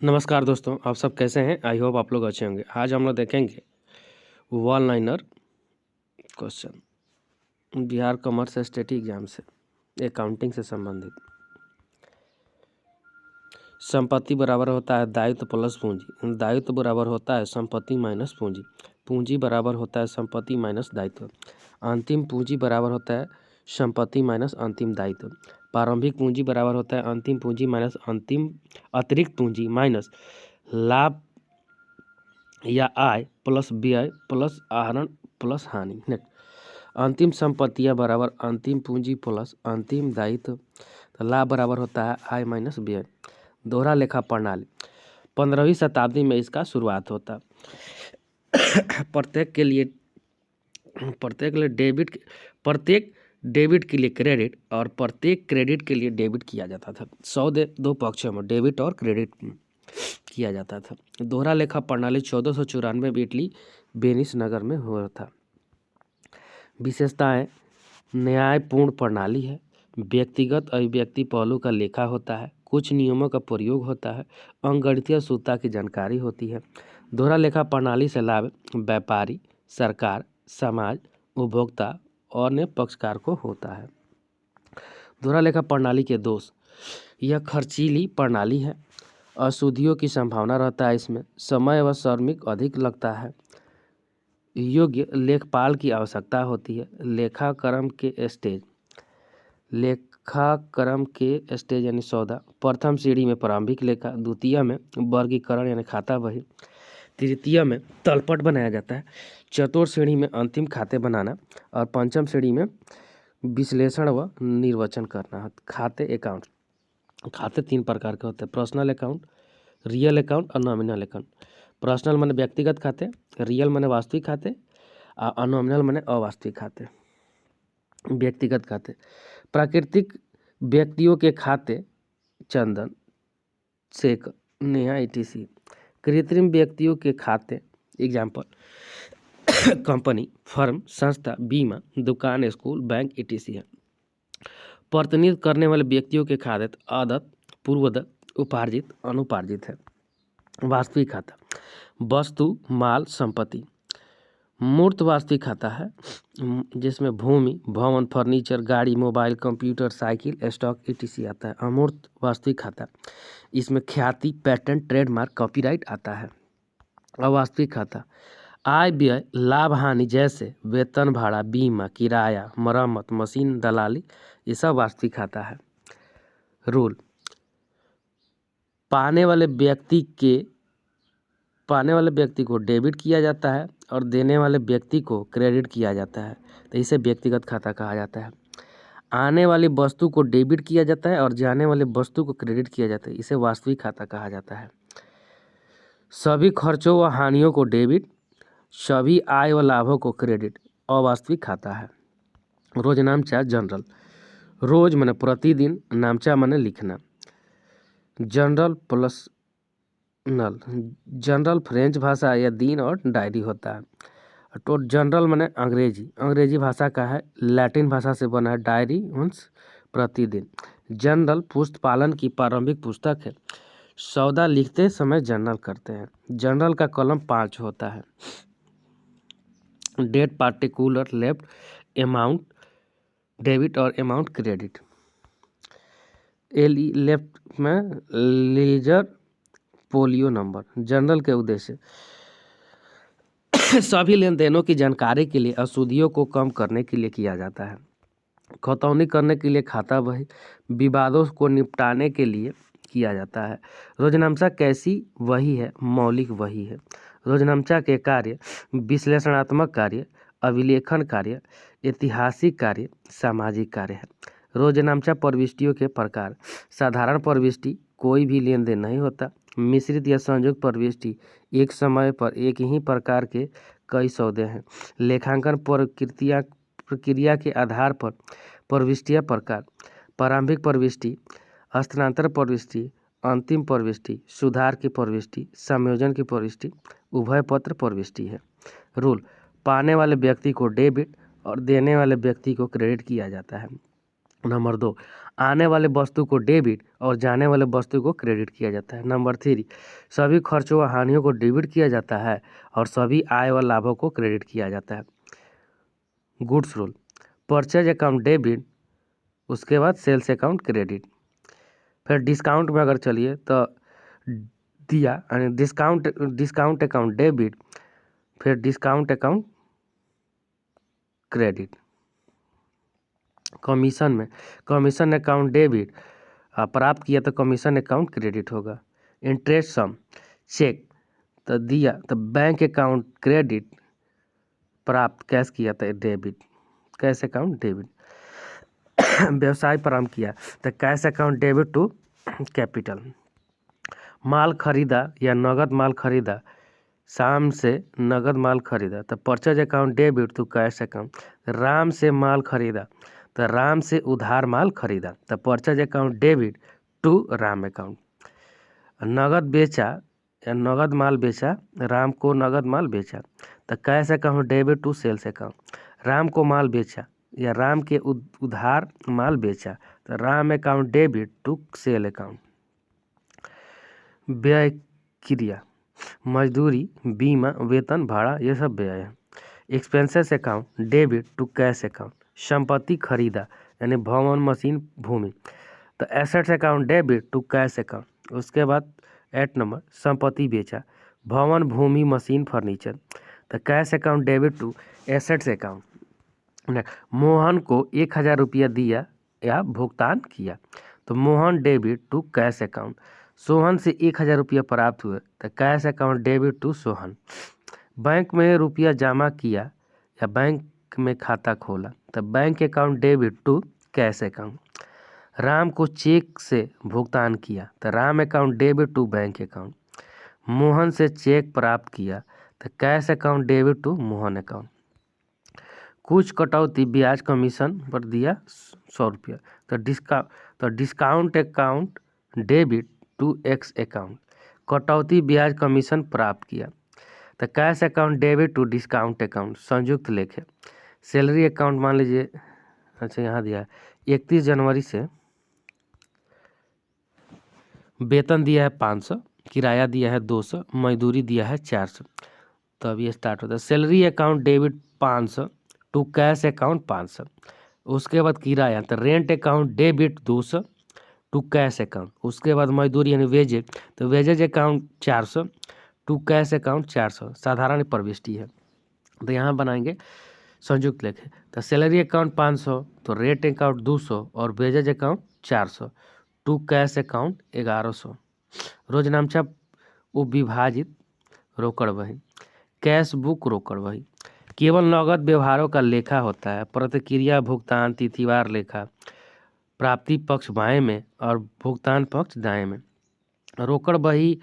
नमस्कार दोस्तों, आप सब कैसे हैं? आई होप आप लोग अच्छे होंगे। आज हम लोग देखेंगे one liner question Bihar commerce state exam से अकाउंटिंग से संबंधित। संपत्ति बराबर होता है दायित्व प्लस पूंजी, दायित्व बराबर होता है संपत्ति माइनस पूंजी, पूंजी बराबर होता है संपत्ति माइनस दायित्व, अंतिम पूंजी बराबर होता है संपत्ति माइनस अंतिम दायित्व, प्रारंभिक पूंजी बराबर होता है अंतिम पूंजी माइनस अंतिम अतिरिक्त पूंजी माइनस लाभ या आय प्लस व्यय प्लस आहरण प्लस हानि। नेक्स्ट, अंतिम संपत्तियां बराबर अंतिम पूंजी प्लस अंतिम दायित्व, तो लाभ बराबर होता है आय माइनस व्यय। दोहरा लेखा प्रणाली 15वीं शताब्दी में इसका शुरुआत होता। प्रत्येक डेबिट के लिए क्रेडिट और प्रत्येक क्रेडिट के लिए डेबिट किया जाता था। 100 दो पक्षों में डेबिट और क्रेडिट किया जाता था। दोहरा लेखा प्रणाली 1494 में इटली वेनिस नगर में हुआ था। विशेषताएं: न्यायपूर्ण प्रणाली है, व्यक्तिगत अभिव्यक्ति पहलू का लेखा होता है, कुछ नियमों का प्रयोग होता है, अंकगणितीय शुद्धता की जानकारी होती है। दोहरा लेखा प्रणाली से लाभ व्यापारी, सरकार, समाज, उपभोक्ता और अन्य पक्षकार को होता है। दोहरा लेखा प्रणाली के दोष: यह खर्चीली प्रणाली है, अशुद्धियों की संभावना रहता है, इसमें समय व श्रमिक अधिक लगता है, योग्य लेखपाल की आवश्यकता होती है। लेखाक्रम के स्टेज यानी सौदा: प्रथम सीढ़ी में प्रारंभिक लेखा, द्वितीय में वर्गीकरण यानी खाता बही, तृतीय में तलपट बनाया जाता है, चतुर्थ श्रेणी में अंतिम खाते बनाना और पंचम श्रेणी में विश्लेषण व निर्वचन करना। खाते 3 प्रकार के होते हैं: पर्सनल अकाउंट, रियल अकाउंट और नॉमिनल अकाउंट। पर्सनल माने व्यक्तिगत खाते, रियल माने वास्तविक खाते और नॉमिनल माने अवास्तविक खाते। व्यक्तिगत खाते: प्राकृतिक व्यक्तियों के खाते चंदन, शेखर, नेहा etc। कृत्रिम व्यक्तियों के खाते एग्जाम्पल कंपनी, फर्म, संस्था, बीमा, दुकान, स्कूल, बैंक etc है। प्रतिनिधित्व करने वाले व्यक्तियों के खाते आदत, पूर्वदत्त, उपार्जित, अनुपार्जित है। वास्तविक खाता: वस्तु, माल, संपत्ति। मूर्त वास्तविक खाता है जिसमें भूमि, भवन, फर्नीचर, गाड़ी, mobile, computer, cycle, stock etc आता है। अमूर्त वास्तविक खाता: इसमें ख्याति, पेटेंट, ट्रेडमार्क, कॉपीराइट आता है। अवास्तविक खाता: आय, व्यय, लाभ, हानि जैसे वेतन, भाड़ा, बीमा, किराया, मरम्मत, मशीन, दलाली, ये सब वास्तविक खाता है। रूल: पाने वाले व्यक्ति को डेबिट किया जाता है और देने वाले व्यक्ति को क्रेडिट किया जाता है, तो इसे व्यक्तिगत खाता कहा जाता है। आने वाली वस्तु को डेबिट किया जाता है और जाने वाली वस्तु को क्रेडिट किया जाता है, इसे वास्तविक खाता कहा जाता है। सभी खर्चों व हानियों को डेबिट, सभी आय व लाभों को क्रेडिट, अवास्तविक खाता है। रोज नामचा जनरल: रोज माने प्रतिदिन, नामचा माने लिखना। जनरल प्लस नल: जनरल फ्रेंच भाषा या दिन और डायरी होता है। तो जनरल माने अंग्रेजी भाषा का है, लैटिन भाषा से बना है। डायरी मीन्स प्रतिदिन। जनरल पुस्तपालन की प्रारंभिक पुस्तक है। सौदा लिखते समय जनरल करते हैं। जनरल का कॉलम 5 होता है। Date, particular, left, amount debit और अमाउंट क्रेडिट। लेफ्ट में लेजर पोलियो नंबर। जनरल के उद्देश्य सभी लेन देनों की जानकारी के लिए, अशुद्धियों को कम करने के लिए किया जाता है, खतौनी करने के लिए खाता बही, विवादों को निपटाने के लिए किया जाता है। रोजनामचा कैसी वही है? मौलिक वही है। रोजनामचा के कार्य विश्लेषणात्मक कार्य, अभिलेखन कार्य, ऐतिहासिक कार्य, सामाजिक कार्य है। रोजनामचा प्रविष्टियों के प्रकार: साधारण प्रविष्टि, कोई भी लेन देन नहीं होता। मिश्रित या संयुक्त प्रविष्टि, एक समय पर एक ही प्रकार के कई सौदे हैं। लेखांकन प्रक्रिया के आधार पर प्रविष्टियां प्रकार: प्रारंभिक प्रविष्टि, हस्तांतरण प्रविष्टि, अंतिम प्रविष्टि, सुधार की प्रविष्टि, संयोजन की प्रविष्टि, उभय पत्र प्रविष्टि है। रूल: पाने वाले व्यक्ति को डेबिट और देने वाले व्यक्ति को क्रेडिट किया जाता है। नंबर 2, आने वाले वस्तु को डेबिट और जाने वाले वस्तु को क्रेडिट किया जाता है। नंबर 3, सभी खर्चों व हानियों को डेबिट किया जाता है और सभी आय व लाभों को क्रेडिट किया जाता है। Goods rule, purchase account debit, उसके बाद सेल्स अकाउंट क्रेडिट। फिर डिस्काउंट में अगर चलिए तो दिया यानी डिस्काउंट अकाउंट डेबिट, फिर डिस्काउंट अकाउंट क्रेडिट। कमीशन में कमीशन अकाउंट डेबिट, प्राप्त किया तो कमीशन अकाउंट क्रेडिट होगा। इंटरेस्ट सम, चेक तो दिया तो बैंक अकाउंट क्रेडिट, प्राप्त कैश किया तो डेबिट, कैश अकाउंट डेबिट। व्यवसाय प्रारंभ किया तो cash account debit to capital. माल खरीदा या नगद माल खरीदा, शाम से नगद माल खरीदा तो purchase account debit to cash account. Ram से माल खरीदा तो राम से उधार माल खरीदा तो purchase account debit to Ram account. नगद बेचा या नगद माल बेचा, राम को नगद माल बेचा तो cash account debit to sales account. Ram को माल बेचा या राम के उधार माल बेचा तो Ram account debit to sale account. व्यय क्रिया, मजदूरी, बीमा, वेतन, भाड़ा, ये सब व्यय है। Expenses account debit to cash account. संपत्ति खरीदा यानी भवन, मशीन, भूमि तो assets account debit to cash account. उसके बाद 8 नंबर, संपत्ति बेचा, भवन, भूमि, मशीन, फर्नीचर तो cash account debit to assets account. Mohan को 1000 रुपया दिया या भुगतान किया तो Mohan debit to cash account. Sohan से 1000 रुपया प्राप्त हुए तो cash account debit to Sohan. Bank में रुपया जमा किया या बैंक में खाता खोला तो bank account debit to cash account. Ram को चेक से भुगतान किया तो Ram account debit to bank account. Mohan से चेक प्राप्त किया तो cash account debit to Mohan account. कुछ कटौती ब्याज कमीशन पर दिया 100 रुपया तो discount account debit to X account. कटौती ब्याज कमीशन प्राप्त किया तो cash account debit to discount account. संयुक्त लेख है। सैलरी अकाउंट मान लीजिए, अच्छा यहाँ दिया है 31 जनवरी से वेतन दिया है 500, किराया दिया है 200, मजदूरी दिया है 400 तो अब ये स्टार्ट होता है। Salary account debit 500 to cash account 500। उसके बाद किराया तो rent account debit 200 to cash account. उसके बाद मजदूरी यानी वेजेज तो wages account 400 to cash account 400। साधारण प्रविष्टि है तो यहाँ बनाएंगे संयुक्त लेख है। तो सैलरी अकाउंट 500 तो रेंट अकाउंट 200 और wages account 400 to cash account 1100। रोजनामचा उपविभाजित रोकड़ बही। कैश बुक रोकड़ बही केवल नगद व्यवहारों का लेखा होता है। प्रतिक्रिया भुगतान तिथिवार लेखा, प्राप्ति पक्ष बाएं में और भुगतान पक्ष दाएं में। रोकड़ बही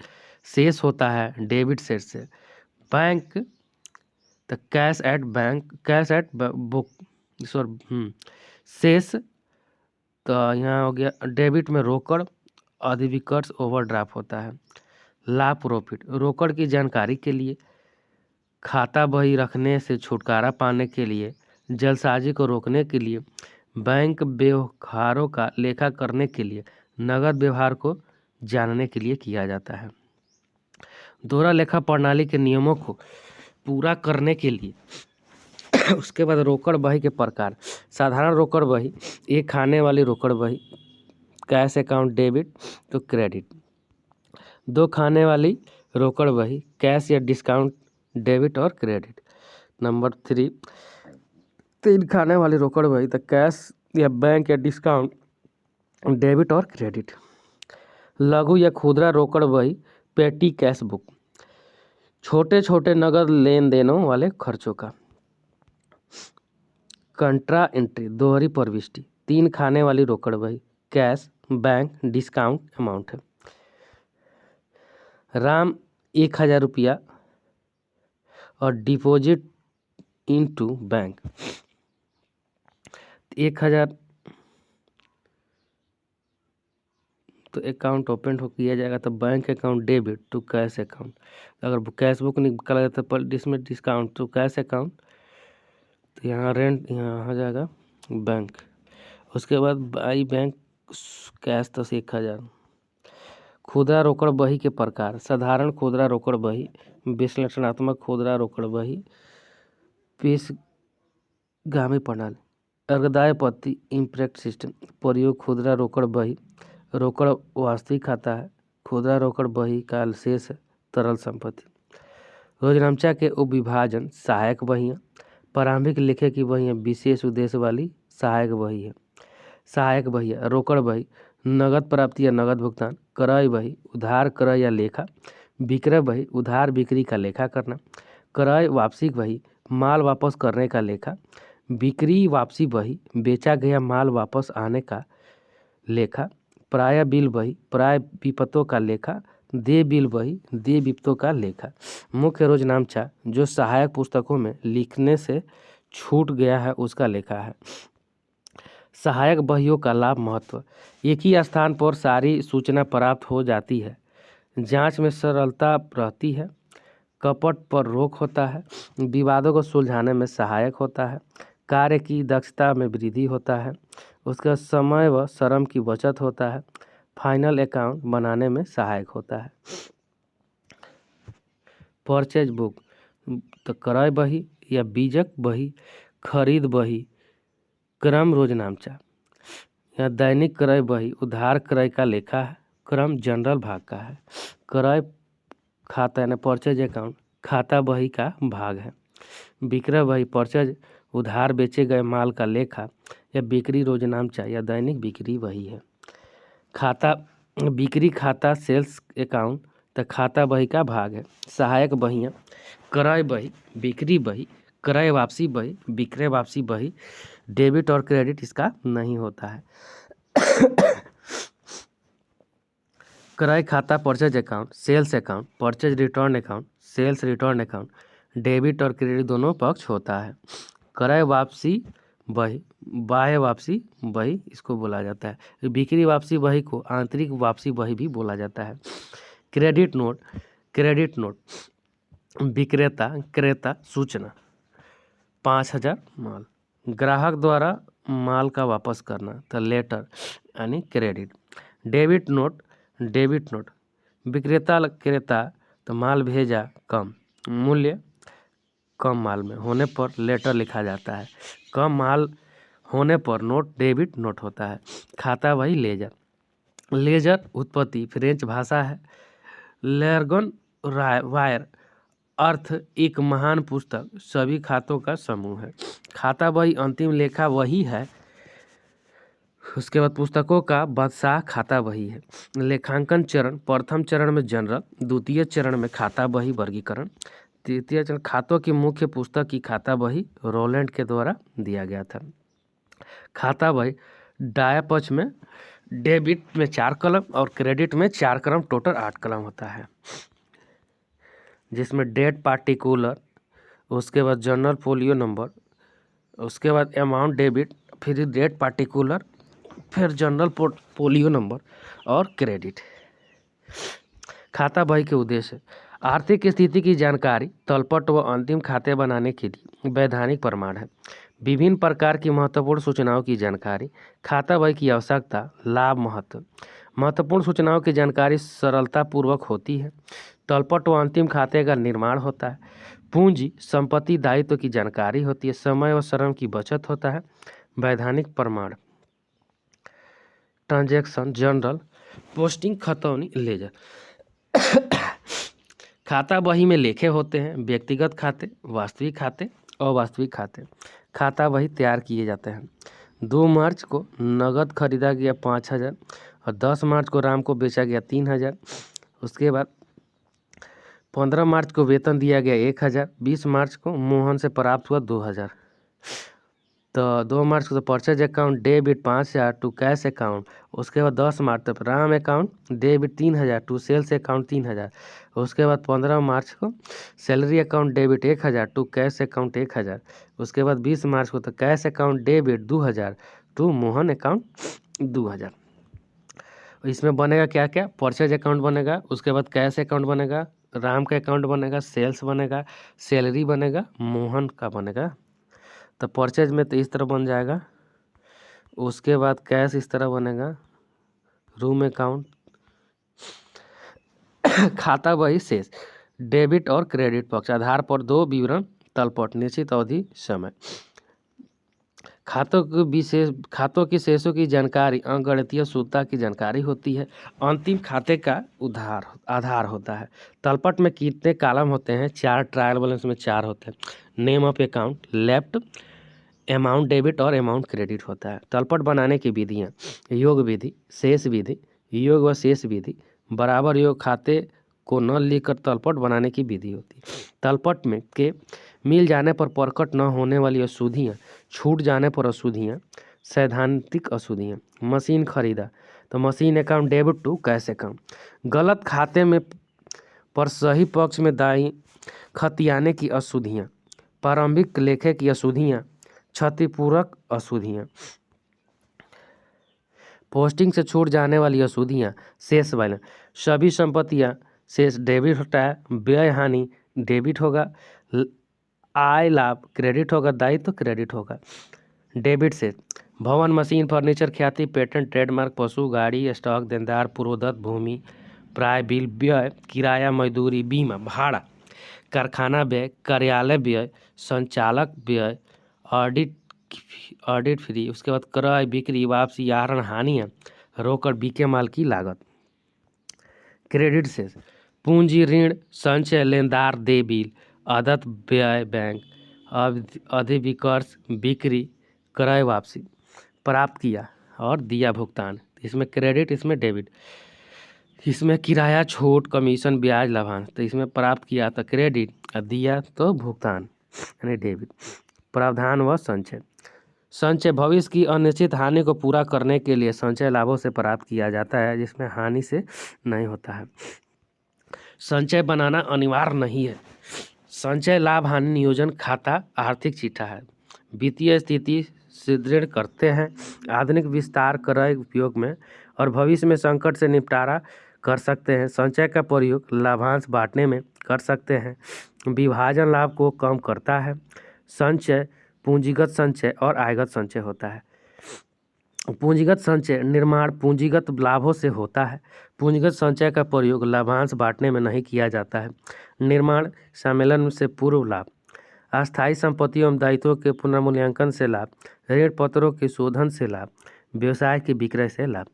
शेष होता है डेबिट सेट से। बैंक तो कैश एट बुक शेष तो यहाँ हो गया। डेबिट में रोकड़, अधिविकर्ष, ओवरड्राफ्ट होता है। लाभ प्रॉफिट रोकड़ की जानकारी के लिए, खाता बही रखने से छुटकारा पाने के लिए, जलसाजी को रोकने के लिए, बैंक व्यवहारों का लेखा करने के लिए, नगद व्यवहार को जानने के लिए किया जाता है। दोहरा लेखा प्रणाली के नियमों को पूरा करने के लिए। उसके बाद रोकड़ बही के प्रकार। साधारण रोकड़ बही, एक खाने वाली रोकड़ बही, कैश अकाउंट डेबिट तो क्रेडिट। 2 खाने वाली रोकड़ बही, कैश या डिस्काउंट डेबिट और क्रेडिट। नंबर 3, 3 खाने वाली रोकड़ बही तो कैश या बैंक या डिस्काउंट डेबिट और क्रेडिट। लघु या खुदरा रोकड़ बही, पेटी कैश बुक, छोटे छोटे नगद लेन देनों वाले खर्चों का। कंट्रा एंट्री दोहरी प्रविष्टि, 3 खाने वाली रोकड़ बही, कैश, बैंक, डिस्काउंट अमाउंट है। राम 1000 रुपया और डिपॉजिट इनटू बैंक 1000 तो अकाउंट ओपन हो किया जाएगा तो bank account debit to cash account. अगर कैश बुक निकाला जाता है पर इसमें डिस्काउंट टू कैश अकाउंट तो यहाँ रेंट यहाँ आ जाएगा बैंक। उसके बाद बाई बैंक कैश 10,000। खुदरा रोकड़ बही के प्रकार: साधारण खुदरा रोकड़ बही, विश्लेषणात्मक खुदरा रोकड़ बही, पेशगामी प्रणाली, अर्धदाय पत्ती, इम्पैक्ट सिस्टम। प्रयोग: खुदरा रोकड़ बही रोकड़ वास्तविक खाता है। खुदरा रोकड़ बही का शेष तरल संपत्ति। रोजनामचा के उपविभाजन: सहायक बहियाँ, प्रारंभिक लेखे की बहियाँ विशेष उद्देश्य वाली सहायक बही है। सहायक बहियाँ: रोकड़ बही नगद प्राप्ति या नगद भुगतान, क्रय बही उधार क्रय या लेखा, विक्रय बही उधार बिक्री का लेखा करना, क्रय वापसी बही माल वापस करने का लेखा, बिक्री वापसी बही बेचा गया माल वापस आने का लेखा, प्राय बिल बही प्राय विपतों का लेखा, देय बिल बही देय विपतों का लेखा। मुख्य रोजनामचा जो सहायक पुस्तकों में लिखने से छूट गया है उसका लेखा है। सहायक बहियों का लाभ महत्व: एक ही स्थान पर सारी सूचना प्राप्त हो जाती है, जांच में सरलता रहती है, कपट पर रोक होता है, विवादों को सुलझाने में सहायक होता है, कार्य की दक्षता में वृद्धि होता है, उसका समय व श्रम की बचत होता है, फाइनल अकाउंट बनाने में सहायक होता है। परचेज बुक तो क्रय बही या बीजक बही, खरीद बही, क्रम रोजनामचा या दैनिक क्रय बही उधार क्रय का लेखा है, क्रम जनरल भाग का है। क्रय खाता यानी परचेज अकाउंट खाता बही का भाग है। विक्रय बही परचेज उधार बेचे गए माल का लेखा या बिक्री रोजनामचा या दैनिक बिक्री बही है। खाता बिक्री खाता सेल्स अकाउंट तो खाता बही का भाग है। सहायक बहियाँ क्रय बही, बिक्री बही, क्रय वापसी बही, विक्रय वापसी बही, डेबिट और क्रेडिट इसका नहीं होता है। क्रय खाता purchase account, sales account, purchase return account, sales return account, debit और क्रेडिट दोनों पक्ष होता है। क्रय वापसी बही, बाह्य वापसी बही इसको बोला जाता है। बिक्री वापसी बही को आंतरिक वापसी बही भी बोला जाता है। क्रेडिट नोट विक्रेता क्रेता सूचना 5,000 माल, ग्राहक द्वारा माल का वापस करना तो लेटर यानी क्रेडिट। डेबिट नोट विक्रेता क्रेता तो माल भेजा कम, मूल्य कम माल में होने पर लेटर लिखा जाता है, कम माल होने पर नोट डेबिट नोट होता है। खाता बही लेजर उत्पत्ति फ्रेंच भाषा है। लेर्गन वायर अर्थ एक महान पुस्तक सभी खातों का समूह है। खाता बही अंतिम लेखा वही है। उसके बाद पुस्तकों का बादशाह खाता बही है। लेखांकन चरण: प्रथम चरण में जनरल, द्वितीय चरण में खाता बही वर्गीकरण, तृतीय चरण खातों की मुख्य पुस्तक की खाता बही रोलैंड के द्वारा दिया गया था। खाता बही दाया पक्ष में डेबिट में 4 कलम और क्रेडिट में 4 कलम, टोटल 8 कलम होता है, जिसमें डेट पार्टिकुलर, उसके बाद जर्नल फोलियो नंबर, उसके बाद अमाउंट डेबिट, फिर डेट पार्टिकुलर, फिर जनरल पोर्टफोलियो नंबर और क्रेडिट। खाता बही के उद्देश्य: आर्थिक स्थिति की जानकारी, तलपट व अंतिम खाते बनाने के लिए वैधानिक प्रमाण है। विभिन्न प्रकार की महत्वपूर्ण सूचनाओं की जानकारी। खाता बही की आवश्यकता, लाभ, महत्व: महत्वपूर्ण सूचनाओं की जानकारी सरलतापूर्वक होती है। तलपट व अंतिम खाते का निर्माण होता है। पूंजी संपत्ति दायित्व की जानकारी होती है। समय व श्रम की बचत होता है। वैधानिक प्रमाण: ट्रांजैक्शन जर्नल, पोस्टिंग, खतौनी, लेजर। खाता बही में लेखे होते हैं व्यक्तिगत खाते, वास्तविक खाते, अवास्तविक खाते। खाता बही तैयार किए जाते हैं। 2 मार्च को नगद खरीदा गया 5,000 और 10 मार्च को राम को बेचा गया 3,000। उसके बाद 15 मार्च को वेतन दिया गया 1,000। 20 मार्च को मोहन से प्राप्त हुआ 2,000। तो 2 मार्च को तो purchase account debit 5,000 to cash account. उसके बाद 10 मार्च तक Ram account debit 3,000 to sales account 3,000। उसके बाद 15 मार्च को salary account debit 1,000 to cash account 1,000। उसके बाद 20 मार्च को तो cash account debit 2,000 to Mohan account 2,000। इसमें बनेगा क्या क्या? परचेज अकाउंट बनेगा, उसके बाद कैश अकाउंट बनेगा, राम का अकाउंट बनेगा, सेल्स बनेगा, सैलरी बनेगा, मोहन का बनेगा। तो परचेज में तो इस तरह बन जाएगा, उसके बाद कैश इस तरह बनेगा, रूम अकाउंट, खाता बही शेष, डेबिट और क्रेडिट पक्ष आधार पर दो विवरण तलपट, निश्चित अवधि समय। खातों की शेषों की जानकारी अंकगणितीय शुद्धता की जानकारी होती है। अंतिम खाते का आधार होता है। तलपट में कितने कॉलम होते हैं? 4। ट्रायल बैलेंस में 4 होते हैं। Name of account, left amount debit और अमाउंट क्रेडिट होता है। तलपट बनाने की विधियाँ: योग विधि, शेष विधि, योग व शेष विधि, बराबर योग खाते को न लिखकर तलपट बनाने की विधि होती है। तलपट में के मिल जाने पर प्रकट न होने वाली अशुद्धियाँ, छूट जाने पर अशुद्धियाँ, सैद्धांतिक अशुद्धियाँ। मशीन खरीदा तो machine account debit to cash account. गलत खाते में पर सही पक्ष में दाई खतियाने की अशुद्धियाँ, प्रारंभिक लेखे की अशुद्धियाँ, क्षतिपूरक अशुद्धियाँ। पोस्टिंग से छूट जाने वाली अशुद्धियाँ, शेष बैलेंस। सभी संपत्तियाँ शेष डेबिट होता है, व्यय हानि डेबिट होगा, आय लाभ क्रेडिट होगा, दायित्व क्रेडिट होगा। डेबिट शेष: भवन, मशीन, फर्नीचर, ख्याति, पेटेंट, ट्रेडमार्क, पशु, गाड़ी, स्टॉक, देनदार, पूर्वदत्त भूमि, प्राय बिल, व्यय, किराया, मजदूरी, बीमा, भाड़ा, कारखाना व्यय, कार्यालय व्यय, संचालक व्यय, ऑडिट फ्री, उसके बाद क्रय, बिक्री, वापसी, आहरण, हानियाँ, रोकड़, बिके माल की लागत। क्रेडिट शेष: पूंजी, ऋण, संचय, लेनदार, देय बिल, आदत, व्यय, बैंक, अधिविकर्ष, बिक्री, क्रय, वापसी। प्राप्त किया और दिया भुगतान, इसमें क्रेडिट, इसमें डेबिट। इसमें किराया, छूट, कमीशन, ब्याज, लाभांश, तो इसमें प्राप्त किया तो क्रेडिट और दिया तो भुगतान यानी डेबिट। प्रावधान व संचय: संचय भविष्य की अनिश्चित हानि को पूरा करने के लिए संचय लाभों से प्राप्त किया जाता है, जिसमें हानि से नहीं होता है। संचय बनाना अनिवार्य नहीं है। संचय लाभ हानि नियोजन खाता आर्थिक चिट्ठा है। वित्तीय स्थिति सुदृढ़ करते हैं, आधुनिक विस्तार क्रय उपयोग में और भविष्य में संकट से निपटारा कर सकते हैं। संचय का प्रयोग लाभांश बांटने में कर सकते हैं। विभाजन लाभ को कम करता है। संचय पूंजीगत संचय और आयगत संचय होता है। पूंजीगत संचय निर्माण पूंजीगत लाभों से होता है। पूंजीगत संचय का प्रयोग लाभांश बांटने में नहीं किया जाता है। निर्माण सम्मेलन से पूर्व लाभ, अस्थायी संपत्तियों एवं दायित्वों के पुनर्मूल्यांकन से लाभ, ऋण पत्रों के शोधन से लाभ, व्यवसाय के विक्रय से लाभ।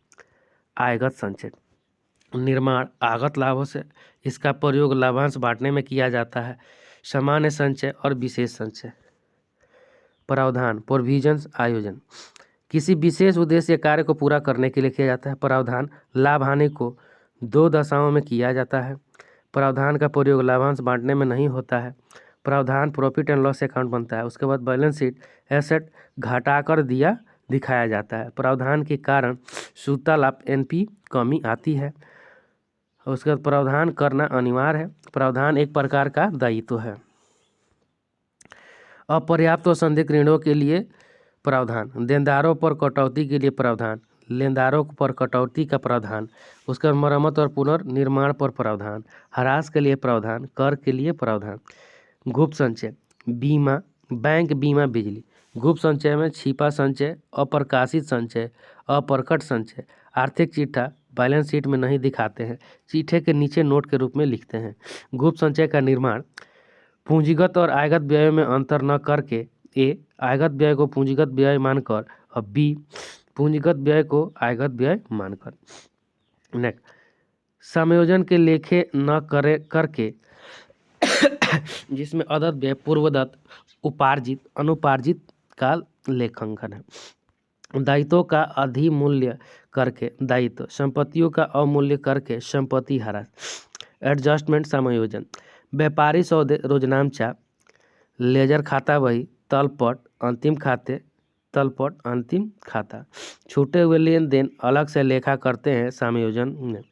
आयगत संचय निर्माण आगत लाभों से, इसका प्रयोग लाभांश बांटने में किया जाता है। सामान्य संचय और विशेष संचय। प्रावधान प्रोविजंस आयोजन किसी विशेष उद्देश्य कार्य को पूरा करने के लिए किया जाता है। प्रावधान लाभ हानि को 2 दशाओं में किया जाता है। प्रावधान का प्रयोग लाभांश बांटने में नहीं होता है। प्रावधान प्रॉफिट एंड लॉस अकाउंट बनता है। उसके बाद बैलेंस शीट एसेट घटाकर दिखाया जाता है। प्रावधान के कारण शुद्धता लाभ एनपी कमी आती है। उसके बाद प्रावधान करना अनिवार्य है। प्रावधान एक प्रकार का दायित्व है। अपर्याप्त व संदिग्ध ऋणों के लिए प्रावधान, देनदारों पर कटौती के लिए प्रावधान, लेनदारों पर कटौती का प्रावधान, उसका मरम्मत और पुनर्निर्माण पर प्रावधान, ह्रास के लिए प्रावधान, कर के लिए प्रावधान। गुप्त संचय बीमा, बैंक, बीमा, बिजली। गुप्त संचय में छिपा संचय, अप्रकाशित संचय, अप्रकट संचय। आर्थिक चिट्ठा बैलेंस शीट में नहीं दिखाते हैं, चिट्ठे के नीचे नोट के रूप में लिखते हैं। गुप्त संचय का निर्माण पूंजीगत और आयगत व्यय में अंतर न करके ए आयगत व्यय को पूंजीगत व्यय मानकर और बी पूंजीगत व्यय को आयगत व्यय मानकर। नेक्स्ट, समायोजन के लेखे न करके जिसमें अदत्त व्यय, पूर्वदत्त, उपार्जित, अनुपार्जित का लेखांकन है। दायित्वों का अधिमूल्य करके दायित्व, संपत्तियों का अवमूल्य करके संपत्ति ह्रास। एडजस्टमेंट समायोजन व्यापारी सौदे, रोजनामचा, लेजर खाता बही, तलपट, अंतिम खाते, तलपट, अंतिम खाता। छूटे हुए लेन देन अलग से लेखा करते हैं समायोजन में।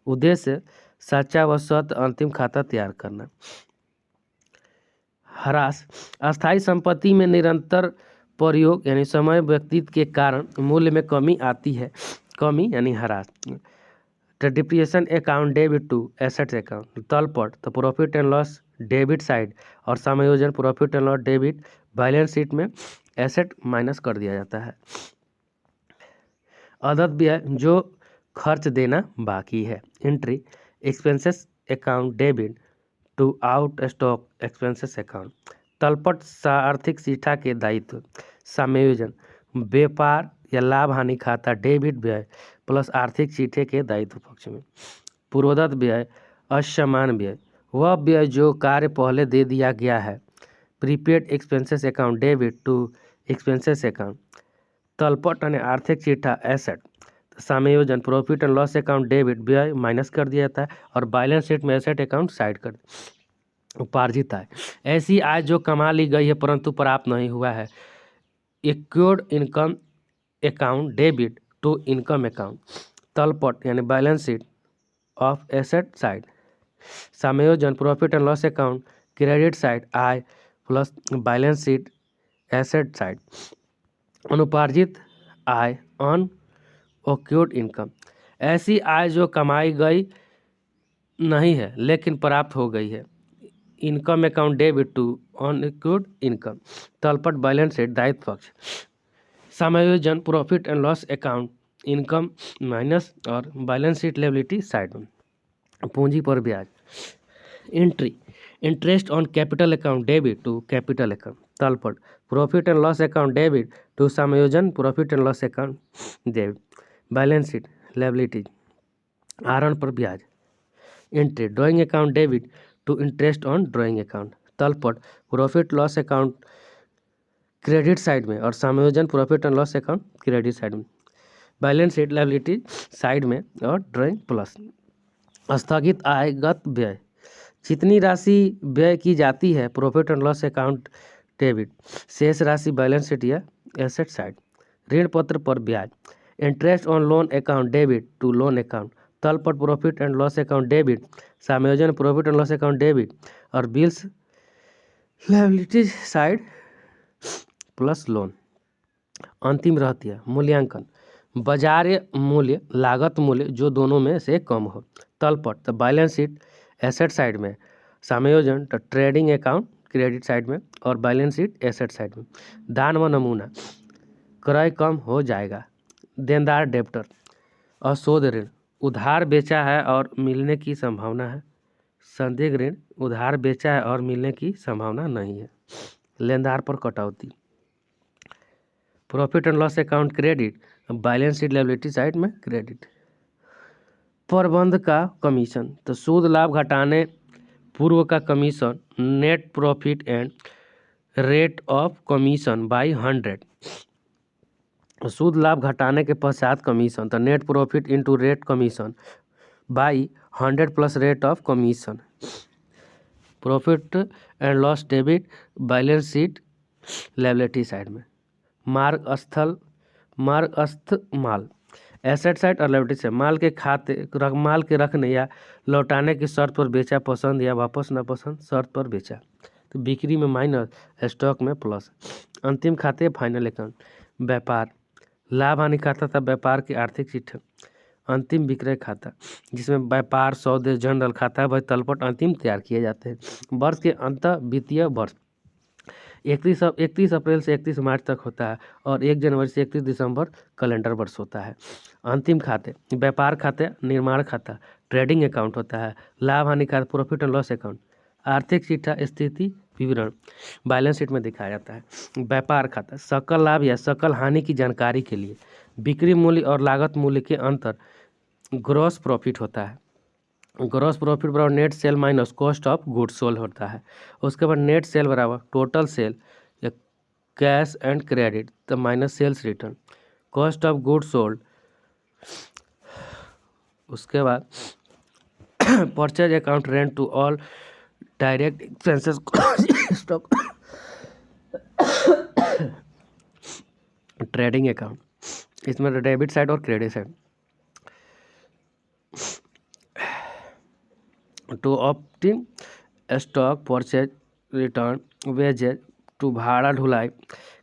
उद्देश्य सच्चा व सत्य अंतिम खाता तैयार करना। ह्रास अस्थायी संपत्ति में निरंतर प्रयोग यानी समय व्यतीत के कारण मूल्य में कमी आती है। कमी यानी ह्रास। तो depreciation account debit to assets account. तलपट तो profit and loss debit side और समायोजन profit and loss debit balance sheet में एसेट माइनस कर दिया जाता है। अदत्त व्यय जो खर्च देना बाकी है। Entry expenses account debit to out stock expenses account. तलपट आर्थिक चिट्ठा के दायित्व। समायोजन व्यापार या लाभ हानि खाता डेबिट व्यय प्लस आर्थिक चिट्ठे के दायित्व पक्ष में। पूर्वदत्त व्यय असमान व्यय वह व्यय जो कार्य पहले दे दिया गया है। Prepaid expenses account debit to expenses account. तलपट यानी आर्थिक चिट्ठा एसेट। समायोजन profit and loss account debit व्यय माइनस कर दिया जाता है और बैलेंस शीट में एसेट अकाउंट साइड कर। उपार्जित आय ऐसी आय जो कमा ली गई है परंतु प्राप्त नहीं हुआ है। Accrued income account debit to income account. तलपट यानी balance sheet of asset side. समायोजन profit and loss account credit side आय plus balance sheet asset side. अनुपार्जित आय ऑन ऑक्योर्ड इनकम ऐसी आय जो कमाई गई नहीं है लेकिन प्राप्त हो गई है। Income account debit to unaccrued income. तलपट बैलेंस शीट दायित्व पक्ष। समायोजन profit and loss account income minus और बैलेंस शीट लायबिलिटी साइड में। पूंजी पर ब्याज। Entry interest on capital account debit to capital account. तलपट profit and loss account debit to समायोजन profit and loss account debit. Balance sheet liabilities आहरण पर ब्याज। Entry drawing account debit to interest on drawing account. तलपट profit loss account credit side में और समायोजन profit and loss account credit side में। Balance sheet liability side में और ड्राइंग प्लस। स्थगित आयगत व्यय जितनी राशि व्यय की जाती है profit and loss account debit शेष राशि बैलेंस शीट या एसेट साइड। ऋण पत्र पर ब्याज। Interest on loan account debit to loan account. तलपट profit and loss account debit समायोजन profit and loss account debit और bills liabilities side plus loan. अंतिम रहतिया मूल्यांकन बाजार मूल्य लागत मूल्य जो दोनों में से कम हो। तलपट तो बैलेंस शीट एसेट साइड में। समायोजन तो ट्रेडिंग अकाउंट क्रेडिट साइड में और बैलेंस शीट एसेट साइड में। दान व नमूना क्रय कम हो जाएगा। देनदार डेप्टर अशोध ऋण उधार बेचा है और मिलने की संभावना है। संदिग्ध ऋण उधार बेचा है और मिलने की संभावना नहीं है। लेनदार पर कटौती। Profit and loss account credit balance sheet liability side में क्रेडिट। प्रबंध का कमीशन तो सूद लाभ घटाने पूर्व का commission net profit and rate of commission by 100। सूद लाभ घटाने के पश्चात कमीशन तो net profit into rate commission by 100 plus rate of commission. Profit and loss debit balance sheet liability side में। मार्गस्थ माल एसेट साइड और लायबिलिटी से माल के रखने या लौटाने की शर्त पर बेचा पसंद या वापस न पसंद शर्त पर बेचा तो बिक्री में माइनस स्टॉक में प्लस। अंतिम खाते फाइनल अकाउंट। व्यापार लाभ हानि खाता था व्यापार की आर्थिक चिट्ठी। अंतिम विक्रय खाता जिसमें व्यापार सौदे जनरल खाता है वह तलपट अंतिम तैयार किए जाते हैं। वर्ष के अंत वित्तीय वर्ष 31 अप्रैल से 31 मार्च तक होता है और 1 जनवरी से 31 दिसंबर कैलेंडर वर्ष होता है। अंतिम खाते व्यापार खाते निर्माण खाता ट्रेडिंग अकाउंट होता है। लाभ हानि खाता प्रॉफिट एंड लॉस अकाउंट आर्थिक चिट्ठा स्थिति विवरण बैलेंस शीट में दिखाया जाता है। व्यापार खाता सकल लाभ या सकल हानि की जानकारी के लिए बिक्री मूल्य और लागत मूल्य के अंतर ग्रॉस प्रॉफिट होता है। ग्रॉस प्रॉफिट बराबर net sale minus cost of goods sold होता है। उसके बाद नेट सेल बराबर टोटल सेल या कैश एंड क्रेडिट तो minus sales return cost of goods sold. उसके बाद purchase account rent to all direct expenses stock. Trading account इसमें डेबिट साइड और credit side. To opening stock purchase return wages to भाड़ा ढुलाई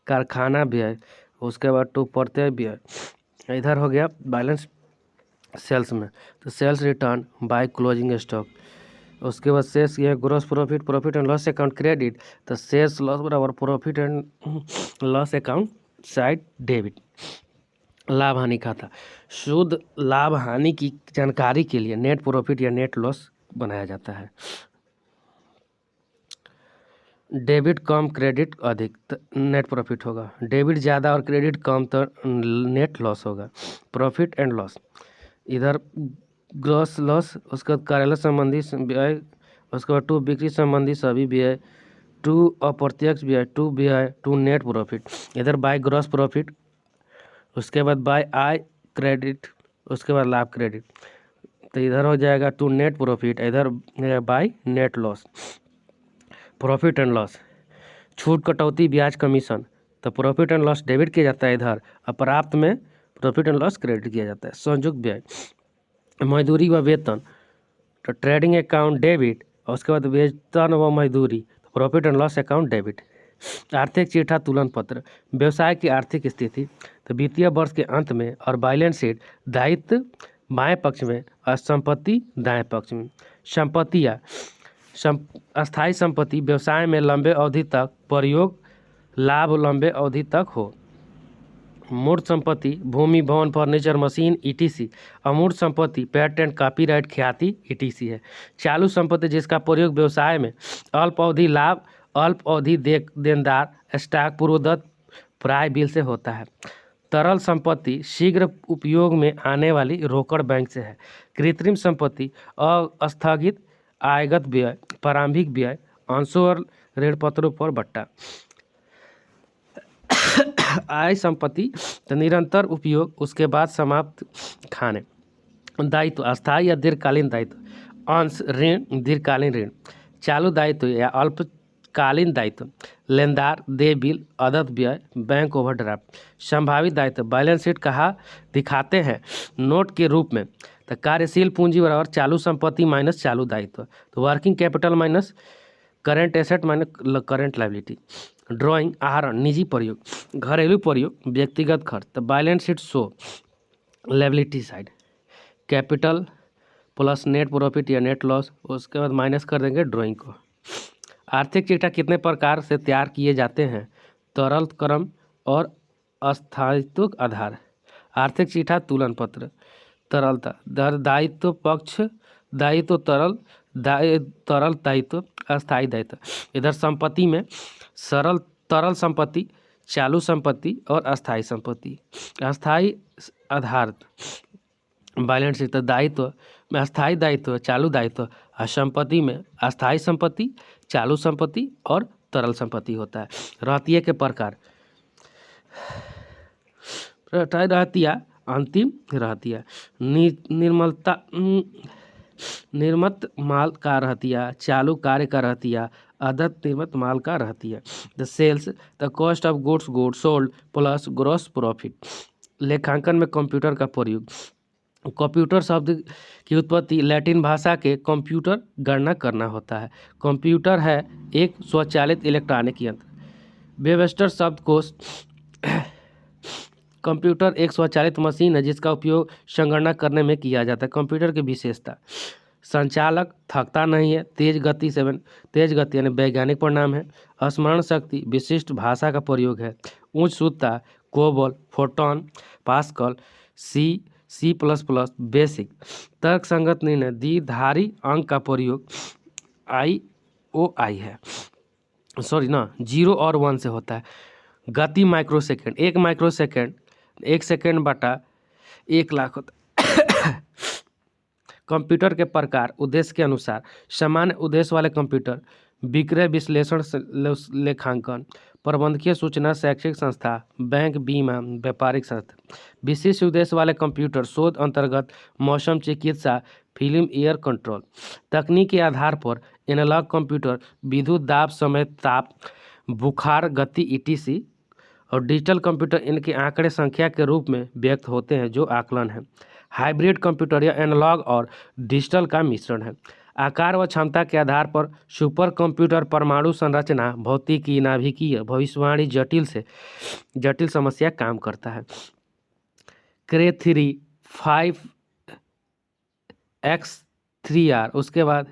कारखाना व्यय। उसके बाद टू प्रत्यय व्यय इधर हो गया बैलेंस सेल्स में तो sales return by closing stock. उसके बाद शेष ये gross profit and loss account credit तो शेष लॉस बराबर profit and loss account side debit. लाभ हानि खाता शुद्ध लाभ हानि की जानकारी के लिए नेट प्रॉफिट या नेट लॉस बनाया जाता है। डेबिट कम क्रेडिट अधिक नेट प्रॉफिट होगा, डेबिट ज़्यादा और क्रेडिट कम तो नेट लॉस होगा। प्रॉफिट एंड लॉस, इधर ग्रॉस लॉस, उसके बाद कार्यालय संबंधी व्यय, उसके बाद टू बिक्री संबंधी सभी व्यय, टू अप्रत्यक्ष व्यय, टू व्यय, टू नेट प्रॉफिट। इधर बाय ग्रॉस प्रॉफिट, उसके बाद बाय आय क्रेडिट, उसके बाद लाभ क्रेडिट। तो इधर हो जाएगा टू नेट प्रॉफिट, इधर by net loss. Profit and loss, छूट कटौती ब्याज कमीशन, तो प्रॉफिट एंड लॉस डेबिट किया जाता है इधर, अप्राप्त में प्रॉफिट एंड लॉस क्रेडिट किया जाता है। संयुक्त व्यय, मजदूरी व वेतन, तो ट्रेडिंग अकाउंट डेबिट, और उसके बाद वेतन व मजदूरी, तो profit and loss account debit. आर्थिक चिट्ठा तुलन पत्र, व्यवसाय की आर्थिक स्थिति, तो वित्तीय वर्ष के अंत में और बैलेंस शीट, दायित्व बाएं पक्ष में और संपत्ति दाएं पक्ष में। संपत्तियाँ, अस्थायी संपत्ति व्यवसाय में लंबे अवधि तक प्रयोग, लाभ लंबे अवधि तक हो। मूर्त संपत्ति भूमि, भवन, फर्नीचर, मशीन ईटीसी। अमूर्त संपत्ति पेटेंट, कॉपीराइट, ख्याति ईटीसी है। चालू संपत्ति जिसका प्रयोग व्यवसाय में अल्प अवधि लाभ, अल्प अवधि देनदार, स्टॉक, पूर्वदत्त, प्राय बिल से होता है। तरल संपत्ति शीघ्र उपयोग में आने वाली रोकड़ बैंक से है। कृत्रिम संपत्ति अस्थगित आयगत व्यय, प्रारंभिक व्यय, अंशों और ऋण पत्रों पर बट्टा। आय संपत्ति तो निरंतर उपयोग, उसके बाद समाप्त खाने। दायित्व अस्थायी या दीर्घकालीन दायित्व, अंश ऋण, दीर्घकालीन ऋण। चालू दायित्व या अल्पकालीन दायित्व, लेनदार, देय बिल, अदत्त व्यय, बैंक ओवरड्राफ्ट। संभावित दायित्व बैलेंस शीट कहाँ दिखाते हैं, नोट के रूप में। तो कार्यशील पूंजी बराबर चालू संपत्ति माइनस चालू दायित्व, तो working capital minus current asset minus current liability. Drawing आहरण निजी प्रयोग, घरेलू प्रयोग, व्यक्तिगत खर्च। तो balance sheet show liability side, capital plus net profit या नेट लॉस, उसके बाद माइनस कर देंगे ड्राइंग को। आर्थिक चिट्ठा कितने प्रकार से तैयार किए जाते हैं, तरल क्रम और अस्थायित्व आधार। आर्थिक चिट्ठा तुलन पत्र, तरलता, दायित्व पक्ष, दायित्व तरल, तरल दायित्व, अस्थायी दायित्व। इधर संपत्ति में सरल तरल संपत्ति, चालू संपत्ति और अस्थायी संपत्ति। अस्थायी आधार बैलेंस शीट, दायित्व में अस्थायी दायित्व, चालू दायित्व, और संपत्ति में अस्थायी संपत्ति, चालू संपत्ति और तरल संपत्ति होता है। रहतिया के प्रकार, रहतिया अंतिम रहतिया, निर्मलता निर्मित माल का रहतिया, चालू कार्य का रहतिया, अदत्त निर्मित माल का रहतिया। The sales the cost of goods sold plus gross profit. लेखांकन में कंप्यूटर का प्रयोग, कंप्यूटर शब्द की उत्पत्ति लैटिन भाषा के कंप्यूटर गणना करना होता है। कंप्यूटर है एक स्वचालित इलेक्ट्रॉनिक यंत्र। वेबस्टर शब्दकोश, कंप्यूटर एक स्वचालित मशीन है जिसका उपयोग संगणना करने में किया जाता है। कंप्यूटर की विशेषता, संचालक थकता नहीं है, तेज गति यानी वैज्ञानिक परिणाम है। स्मरण शक्ति विशिष्ट भाषा का प्रयोग है। उच्च शुद्धता COBOL, photon, pascal, C++, basic. तर्क संगत निर्णय द्विधारी अंक का प्रयोग IOI है, 0 और 1 से होता है। गति माइक्रोसेकंड, 1 माइक्रोसेकंड 1 सेकंड बटा 1 लाख होता है। कंप्यूटर के प्रकार उद्देश्य के अनुसार, सामान्य उद्देश्य वाले कंप्यूटर, विक्रय विश्लेषण लेखांकन, प्रबंधकीय सूचना, शैक्षिक संस्था, बैंक, बीमा, व्यापारिक संस्था। विशिष्ट उद्देश्य वाले कंप्यूटर, शोध अंतर्गत, मौसम, चिकित्सा, फिल्म, एयर कंट्रोल। तकनीक के आधार पर एनालॉग कंप्यूटर, विद्युत दाब, समय, ताप, बुखार, गति ETC। और डिजिटल कंप्यूटर इनके आंकड़े संख्या के रूप में व्यक्त होते हैं जो आकलन है। हाइब्रिड कंप्यूटर या एनालॉग और डिजिटल का मिश्रण है। आकार व क्षमता के आधार पर सुपर कंप्यूटर परमाणु संरचना, भौतिकी, नाभिकीय, भविष्यवाणी, जटिल समस्या काम करता है। क्रे 3 5X3R, उसके बाद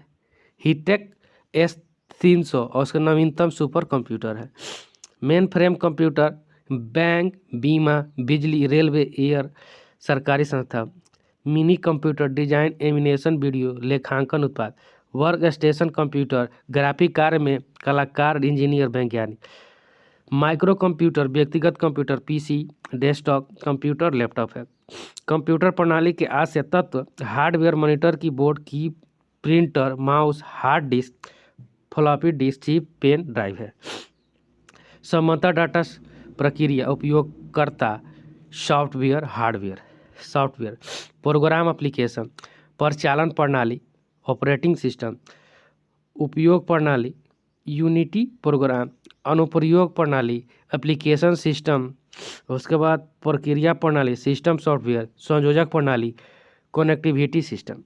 हीटेक S300 और उसका नवीनतम सुपर कंप्यूटर है। मेन फ्रेम कंप्यूटर बैंक, बीमा, बिजली, रेलवे, एयर, सरकारी संस्था, mini computer, design, animation, video, लेखांकन उत्पाद, वर्क स्टेशन कंप्यूटर, ग्राफिक कार्य में कलाकार, इंजीनियर, वैज्ञानिक, माइक्रो कंप्यूटर, व्यक्तिगत computer, PC, desktop computer, laptop है। कंप्यूटर प्रणाली के आश्य तत्व हार्डवेयर, मॉनिटर, कीबोर्ड, की printer, mouse, hard disk, floppy disk, chip, pen drive है। समांतर डाटा प्रक्रिया, उपयोगकर्ता, software, hardware, software, program application, परिचालन प्रणाली, ऑपरेटिंग सिस्टम, उपयोग प्रणाली, यूनिटी प्रोग्राम, अनुप्रयोग प्रणाली, एप्लीकेशन सिस्टम, उसके बाद प्रक्रिया प्रणाली, सिस्टम सॉफ्टवेयर, संयोजक प्रणाली, कनेक्टिविटी सिस्टम।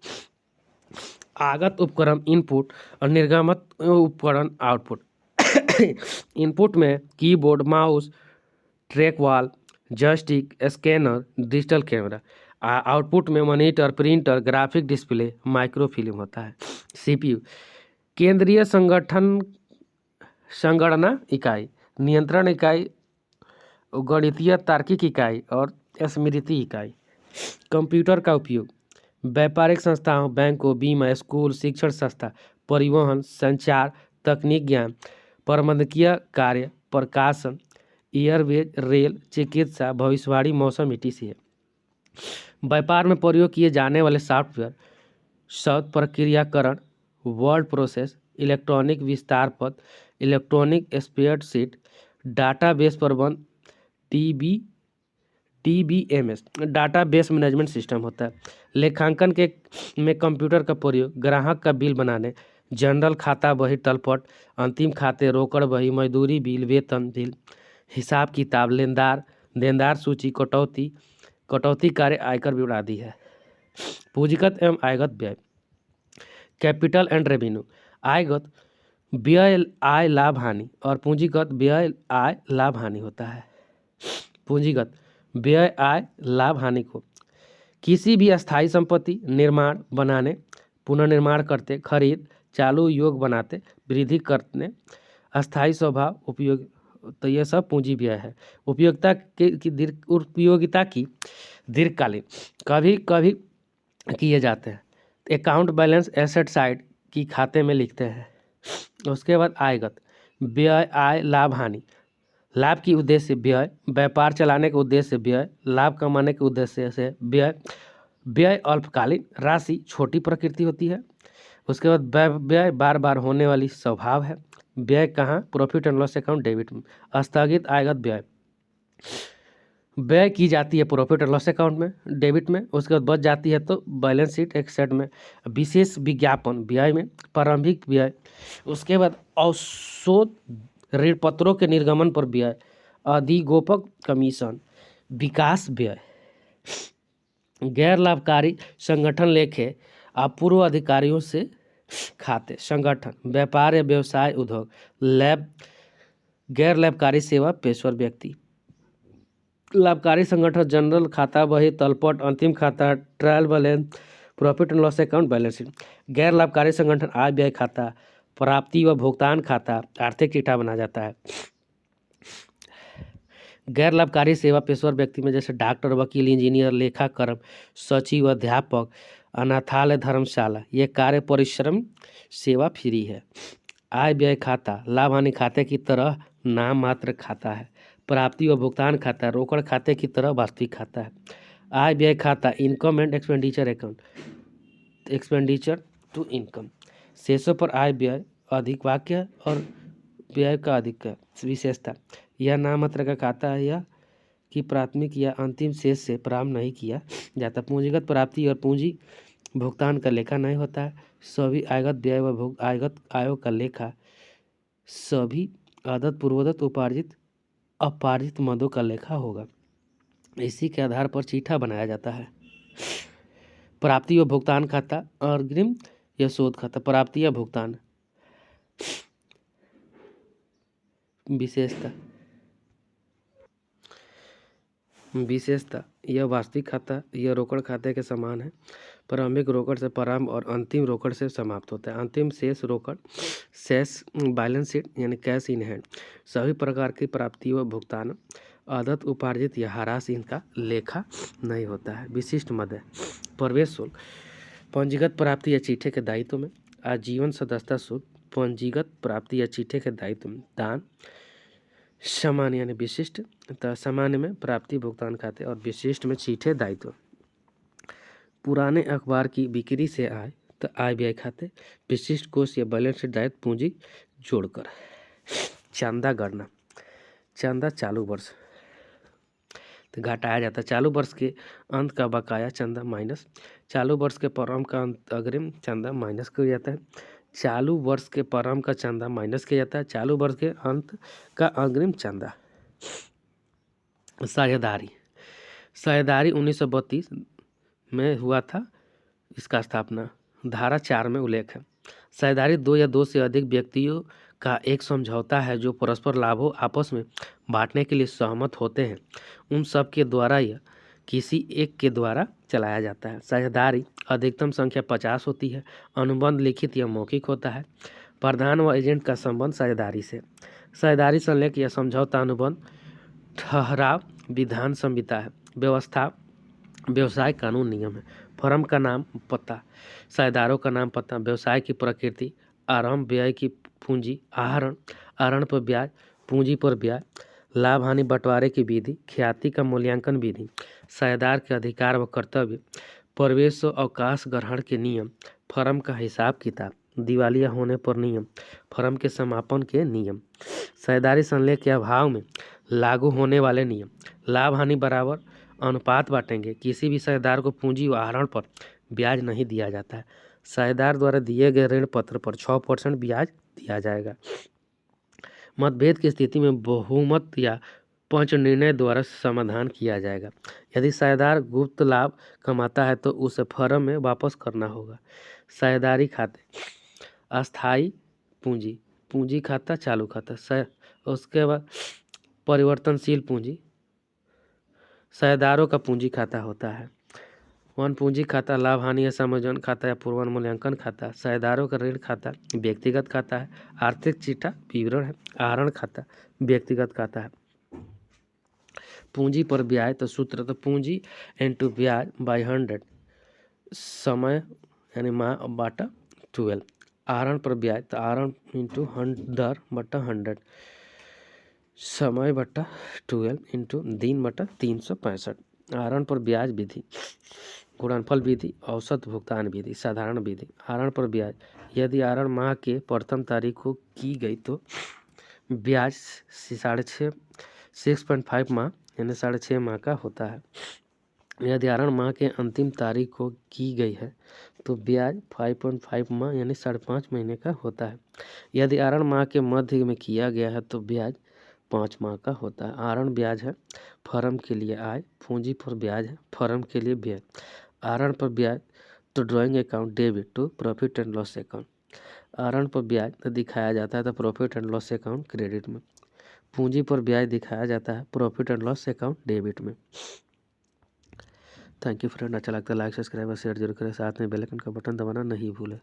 आगत उपकरण इनपुट और निर्गमत उपकरण आउटपुट। इनपुट में keyboard, mouse, trackball, joystick, scanner, digital camera. Output में monitor, printer, graphic display, microfilm होता है। सीपीयू केंद्रीय संगणना इकाई, नियंत्रण इकाई, गणितीय तार्किक इकाई और स्मृति इकाई। कंप्यूटर का उपयोग व्यापारिक संस्थाओं, बैंकों, बीमा, स्कूल, शिक्षण संस्था, परिवहन, संचार, तकनीक ज्ञान, प्रबंधकीय कार्य, प्रकाशन, एयरवेज, रेल, चिकित्सा, भविष्यवाणी, मौसम, etc है। व्यापार में प्रयोग किए जाने वाले सॉफ्टवेयर शब्द प्रक्रियाकरण, वर्ड प्रोसेस, इलेक्ट्रॉनिक विस्तार पथ, इलेक्ट्रॉनिक स्प्रेडशीट, डाटाबेस प्रबंध, DBMS डाटाबेस मैनेजमेंट सिस्टम होता है। लेखांकन के में कंप्यूटर का प्रयोग ग्राहक का बिल बनाने, जनरल खाता बही, तलपट, अंतिम खाते, रोकड़ बही, मजदूरी बिल, वेतन बिल, हिसाब किताब, लेनदार, देनदार सूची, कटौती कार्य, आयकर विवरण आदि है। पूंजीगत एवं आयगत व्यय, कैपिटल एंड रेवेन्यू, आयगत व्यय आय लाभ हानि और पूंजीगत व्यय आय लाभ हानि होता है। पूंजीगत व्यय आय लाभ हानि को किसी भी अस्थायी संपत्ति निर्माण, बनाने, पुनर्निर्माण करते, खरीद, चालू योग बनाते, वृद्धि करने, अस्थायी स्वभाव, उपयोग, तो यह सब पूंजी व्यय है। उपयोगिता की दीर्घकालीन कभी कभी किए जाते हैं। अकाउंट बैलेंस एसेट साइड की खाते में लिखते हैं। उसके बाद आयगत व्यय आय लाभ हानि, लाभ की उद्देश्य से व्यय, व्यापार चलाने के उद्देश्य से व्यय, लाभ कमाने के उद्देश्य से व्यय। व्यय अल्पकालीन राशि छोटी प्रकृति होती है। उसके बाद व्यय बार बार होने वाली स्वभाव है। व्यय कहाँ? Profit and loss account debit में। स्थगित आयगत व्यय व्यय की जाती है प्रॉफिट एंड लॉस अकाउंट में, डेबिट में। उसके बाद बच जाती है तो बैलेंस शीट एक्सेट में। विशेष विज्ञापन व्यय में। प्रारंभिक व्यय, उसके बाद औसत ऋण पत्रों के निर्गमन पर व्यय, अधिगोपक कमीशन, विकास व्यय, गैर लाभकारी संगठन लेखे अपूर्व अधिकारियों से खाते, संगठन, व्यापार या व्यवसाय, उद्योग, लैब, गैर लाभकारी सेवा, पेशेवर व्यक्ति। लाभकारी संगठन जनरल खाता बही, तलपट, अंतिम खाता, trial balance, profit and loss account, balance sheet. गैर लाभकारी संगठन आय व्यय खाता, प्राप्ति व भुगतान खाता, आर्थिक चिट्ठा बना जाता है। गैर लाभकारी सेवा पेशेवर व्यक्ति में जैसे डॉक्टर, वकील, इंजीनियर, लेखाकर्म, सचिव, अध्यापक, अनाथालय, धर्मशाला, ये कार्य परिश्रम सेवा फ्री है। आय व्यय खाता लाभ हानि खाते की तरह नाम मात्र खाता है। प्राप्ति व भुगतान खाता रोकड़ खाते की तरह वास्तविक खाता है। आय व्यय खाता income and expenditure account, expenditure to income. शेषों पर आय व्यय अधिक वाक्य और व्यय का अधिक विशेषता, यह नाम मात्र का खाता है, यह कि प्राथमिक या अंतिम शेष से प्रारंभ नहीं किया जाता। पूंजीगत प्राप्ति और पूंजी भुगतान का लेखा नहीं होता है। सभी आयगत व्यय व आयगत आयों का लेखा सभी आदत, पूर्वोदत, उपार्जित, अपार्जित मदों का लेखा होगा। इसी के आधार पर चिट्ठा बनाया जाता है। प्राप्ति व भुगतान खाता, अग्रिम या शोध खाता, प्राप्ति या भुगतान। विशेषता, यह वास्तविक खाता, यह रोकड़ खाते के समान है। प्रारंभिक रोकड़ से प्रारंभ और अंतिम रोकड़ से समाप्त होता है। अंतिम शेष रोकड़, शेष बैलेंस शीट यानी कैश इन हैंड। सभी प्रकार की प्राप्ति व भुगतान आदत, उपार्जित या ह्रास इनका लेखा नहीं होता है। विशिष्ट मद है। प्रवेश शुल्क पंजीगत प्राप्ति या चिट्ठे के दायित्व में, आजीवन सदस्यता शुल्क पंजीगत प्राप्ति या चिट्ठे के दायित्व में, दान, सामान्य यानी विशिष्ट, तो सामान्य में प्राप्ति भुगतान खाते और विशिष्ट में चिट्ठे दायित्व। पुराने अखबार की बिक्री से आय तो आय व्यय खाते, विशिष्ट कोष या बैलेंस शीट दायित्व पूंजी जोड़कर। चंदा गणना, चंदा चालू वर्ष तो घटाया जाता है। चालू वर्ष के अंत का बकाया चंदा माइनस चालू वर्ष के प्रारंभ का अग्रिम चंदा माइनस किया जाता है। चालू वर्ष के प्रारंभ का चंदा माइनस किया जाता है। चालू वर्ष के अंत का अग्रिम चंदा। साझेदारी, साझेदारी 1932 में हुआ था इसका स्थापना, धारा 4 में उल्लेख है। साझेदारी दो या दो से अधिक व्यक्तियों का एक समझौता है जो परस्पर लाभों आपस में बांटने के लिए सहमत होते हैं। उन सब के द्वारा या किसी एक के द्वारा चलाया जाता है। साझेदारी अधिकतम संख्या 50 होती है। अनुबंध लिखित या मौखिक होता है। प्रधान व एजेंट का संबंध साझेदारी से। साझेदारी संलेख या समझौता अनुबंध ठहराव विधान संहिता है। व्यवस्था व्यवसाय कानून नियम है। फर्म का नाम पता, साझेदारों का नाम पता, व्यवसाय की प्रकृति, आरंभ, व्यय की पूंजी, आहरण पर ब्याज, पूंजी पर ब्याज, लाभ हानि बंटवारे की विधि, ख्याति का मूल्यांकन विधि, साझेदार के अधिकार व कर्तव्य, प्रवेश व अवकाश ग्रहण के नियम, फर्म का हिसाब किताब, दिवालिया होने पर नियम, फर्म के समापन के नियम, साझेदारी संलेख के अभाव में लागू होने वाले नियम, लाभ हानि बराबर अनुपात बांटेंगे। किसी भी साझेदार को पूंजी व आहरण पर ब्याज नहीं दिया जाता है। साझेदार द्वारा दिए गए ऋण पत्र पर 6% ब्याज दिया जाएगा। मतभेद की स्थिति में बहुमत या पंच निर्णय द्वारा समाधान किया जाएगा। यदि साझेदार गुप्त लाभ कमाता है तो उसे फर्म में वापस करना होगा। साझेदारी खाते, अस्थायी पूंजी, पूंजी खाता, चालू खाता, उसके बाद परिवर्तनशील पूंजी, साझेदारों का पूंजी खाता होता है। वन पूंजी खाता, लाभ हानि या समायोजन खाता या पूर्वानुमूल्यांकन खाता, साझेदारों का ऋण खाता, व्यक्तिगत खाता है। आर्थिक चिट्ठा विवरण है। आहरण खाता व्यक्तिगत खाता है। पूंजी पर ब्याज तो सूत्र तो पूंजी इंटू ब्याज बाई 100, समय यानी माह बटा 12। आहरण पर ब्याज तो आहरण इंटू दर बटा 100, समय बटा 12 इंटू दिन बटा 365। आहरण पर ब्याज विधि, गुणनफल विधि, औसत भुगतान विधि, साधारण विधि। आहरण पर ब्याज, यदि आहरण माह के प्रथम तारीख को की गई तो ब्याज 6.5 माह यानी 6.5 माह का होता है। यदि आहरण माह के अंतिम तारीख को की गई है तो ब्याज 5.5 माह यानी 5.5 महीने का होता है। यदि आहरण माह के मध्य में किया गया है तो ब्याज 5 माह का होता है। आहरण ब्याज है फर्म के लिए आय, पूंजी पर ब्याज है फर्म के लिए व्यय। आहरण पर ब्याज तो drawing account debit to profit and loss account. आहरण पर ब्याज तो दिखाया जाता है तो profit and loss account credit में। पूंजी पर ब्याज दिखाया जाता है profit and loss account debit में। थैंक यू फ्रेंड, अच्छा लगता है लाइक सब्सक्राइब और शेयर जरूर करें, साथ में बेल आइकन का बटन दबाना नहीं भूलें।